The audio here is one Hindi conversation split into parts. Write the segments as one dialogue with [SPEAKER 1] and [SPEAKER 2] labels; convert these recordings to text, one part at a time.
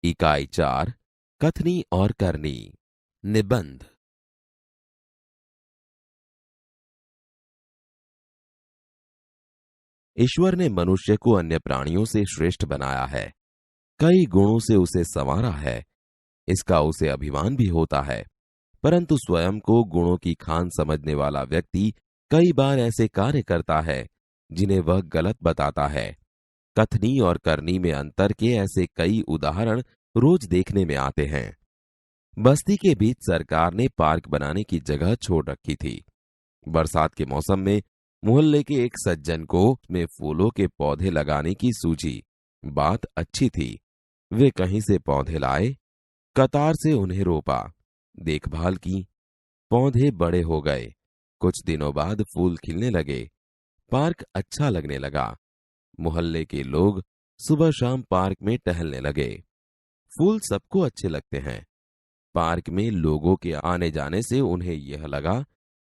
[SPEAKER 1] इकाई 4 कथनी और करनी। निबंध। ईश्वर ने मनुष्य को अन्य प्राणियों से श्रेष्ठ बनाया है। कई गुणों से उसे संवारा है। इसका उसे अभिमान भी होता है। परंतु स्वयं को गुणों की खान समझने वाला व्यक्ति कई बार ऐसे कार्य करता है जिन्हें वह गलत बताता है। कथनी और करनी में अंतर के ऐसे कई उदाहरण रोज देखने में आते हैं। बस्ती के बीच सरकार ने पार्क बनाने की जगह छोड़ रखी थी। बरसात के मौसम में मोहल्ले के एक सज्जन को में फूलों के पौधे लगाने की सूझी। बात अच्छी थी। वे कहीं से पौधे लाए, कतार से उन्हें रोपा, देखभाल की। पौधे बड़े हो गए। कुछ दिनों बाद फूल खिलने लगे। पार्क अच्छा लगने लगा। मोहल्ले के लोग सुबह शाम पार्क में टहलने लगे। फूल सबको अच्छे लगते हैं। पार्क में लोगों के आने जाने से उन्हें यह लगा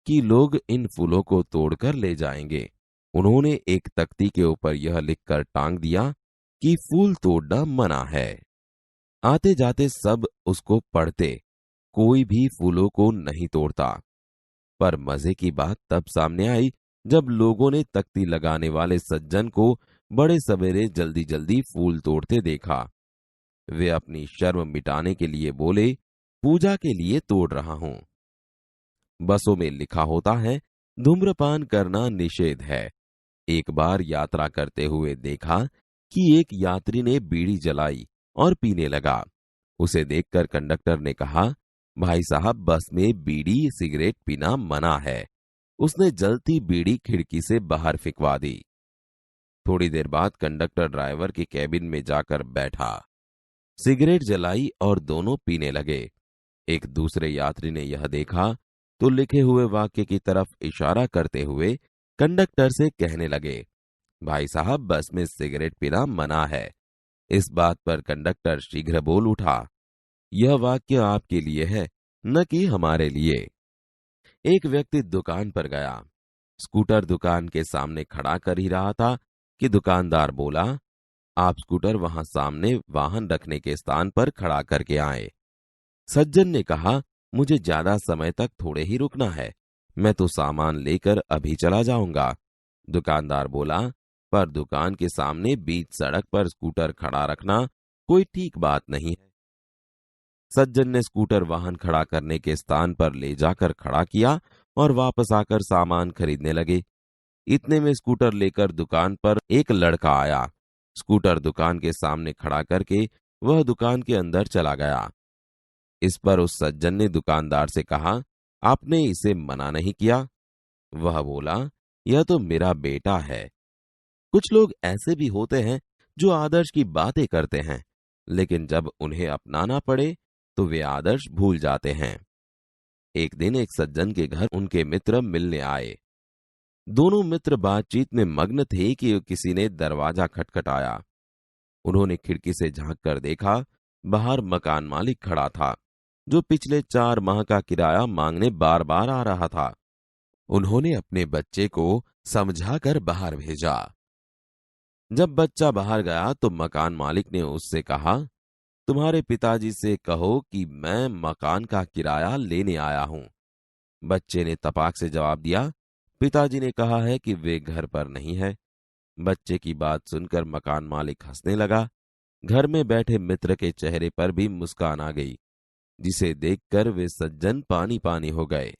[SPEAKER 1] कि लोग इन फूलों को तोड़कर ले जाएंगे। उन्होंने एक तख्ती के ऊपर यह लिखकर टांग दिया कि फूल तोड़ना मना है। आते जाते सब उसको पढ़ते। कोई भी फूलों को नहीं तोड़ता। पर मजे की बात तब सामने आई जब लोगों ने तख्ती लगाने वाले सज्जन को बड़े सवेरे जल्दी जल्दी फूल तोड़ते देखा। वे अपनी शर्म मिटाने के लिए बोले, पूजा के लिए तोड़ रहा हूं। बसों में लिखा होता है, धूम्रपान करना निषेध है। एक बार यात्रा करते हुए देखा कि एक यात्री ने बीड़ी जलाई और पीने लगा। उसे देखकर कंडक्टर ने कहा, भाई साहब, बस में बीड़ी सिगरेट पीना मना है। उसने जलती बीड़ी खिड़की से बाहर फिकवा दी। थोड़ी देर बाद कंडक्टर ड्राइवर के कैबिन में जाकर बैठा, सिगरेट जलाई और दोनों पीने लगे। एक दूसरे यात्री ने यह देखा तो लिखे हुए वाक्य की तरफ इशारा करते हुए कंडक्टर से कहने लगे, भाई साहब, बस में सिगरेट पीना मना है। इस बात पर कंडक्टर शीघ्र बोल उठा, यह वाक्य आपके लिए है, न कि हमारे लिए। एक व्यक्ति दुकान पर गया। स्कूटर दुकान के सामने खड़ा कर ही रहा था कि दुकानदार बोला, आप स्कूटर वहां सामने वाहन रखने के स्थान पर खड़ा करके आए। सज्जन ने कहा, मुझे ज्यादा समय तक थोड़े ही रुकना है, मैं तो सामान लेकर अभी चला जाऊंगा। दुकानदार बोला, पर दुकान के सामने बीच सड़क पर स्कूटर खड़ा रखना कोई ठीक बात नहीं है। सज्जन ने स्कूटर वाहन खड़ा करने के स्थान पर ले जाकर खड़ा किया और वापस आकर सामान खरीदने लगे। इतने में स्कूटर लेकर दुकान पर एक लड़का आया। स्कूटर दुकान के सामने खड़ा करके वह दुकान के अंदर चला गया। इस पर उस सज्जन ने दुकानदार से कहा, आपने इसे मना नहीं किया? वह बोला, यह तो मेरा बेटा है। कुछ लोग ऐसे भी होते हैं जो आदर्श की बातें करते हैं, लेकिन जब उन्हें अपनाना पड़े तो वे आदर्श भूल जाते हैं। एक दिन एक सज्जन के घर उनके मित्र मिलने आए। दोनों मित्र बातचीत में मग्न थे कि किसी ने दरवाजा खटखटाया। उन्होंने खिड़की से झांक कर देखा, बाहर मकान मालिक खड़ा था, जो पिछले 4 माह का किराया मांगने बार बार आ रहा था। उन्होंने अपने बच्चे को समझाकर बाहर भेजा। जब बच्चा बाहर गया तो मकान मालिक ने उससे कहा, तुम्हारे पिताजी से कहो कि मैं मकान का किराया लेने आया हूं। बच्चे ने तपाक से जवाब दिया, पिताजी ने कहा है कि वे घर पर नहीं है। बच्चे की बात सुनकर मकान मालिक हंसने लगा। घर में बैठे मित्र के चेहरे पर भी मुस्कान आ गई, जिसे देखकर वे सज्जन पानी पानी हो गए।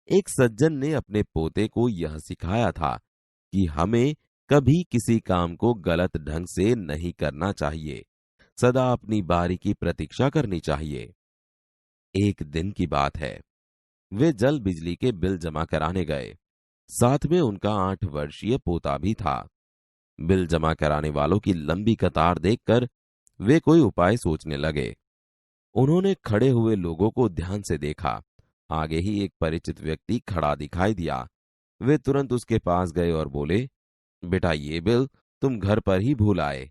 [SPEAKER 1] एक सज्जन ने अपने पोते को यह सिखाया था कि हमें कभी किसी काम को गलत ढंग से नहीं करना चाहिए, सदा अपनी बारी की प्रतीक्षा करनी चाहिए। एक दिन की बात है, वे जल बिजली के बिल जमा कराने गए। साथ में उनका 8 वर्षीय पोता भी था। बिल जमा कराने वालों की लंबी कतार देखकर वे कोई उपाय सोचने लगे। उन्होंने खड़े हुए लोगों को ध्यान से देखा। आगे ही एक परिचित व्यक्ति खड़ा दिखाई दिया। वे तुरंत उसके पास गए और बोले, बेटा, ये बिल तुम घर पर ही भूल आए,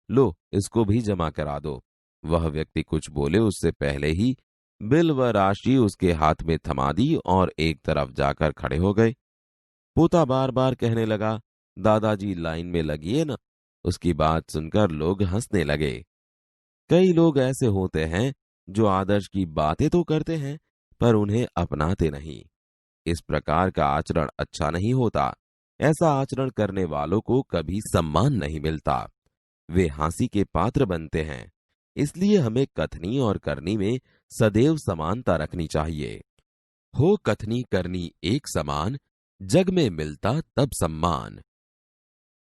[SPEAKER 1] लो इसको भी जमा करा दो। वह व्यक्ति कुछ बोले उससे पहले ही बिल व राशि उसके हाथ में थमा दी और एक तरफ जाकर खड़े हो गए। पोता बार बार कहने लगा, दादाजी लाइन में लगिए ना। उसकी बात सुनकर लोग हंसने लगे। कई लोग ऐसे होते हैं जो आदर्श की बातें तो करते हैं पर उन्हें अपनाते नहीं। इस प्रकार का आचरण अच्छा नहीं होता। ऐसा आचरण करने वालों को कभी सम्मान नहीं मिलता। वे हंसी के पात्र बनते हैं। इसलिए हमें कथनी और करनी में सदैव समानता रखनी चाहिए। हो कथनी करनी एक समान, जग में मिलता तब सम्मान।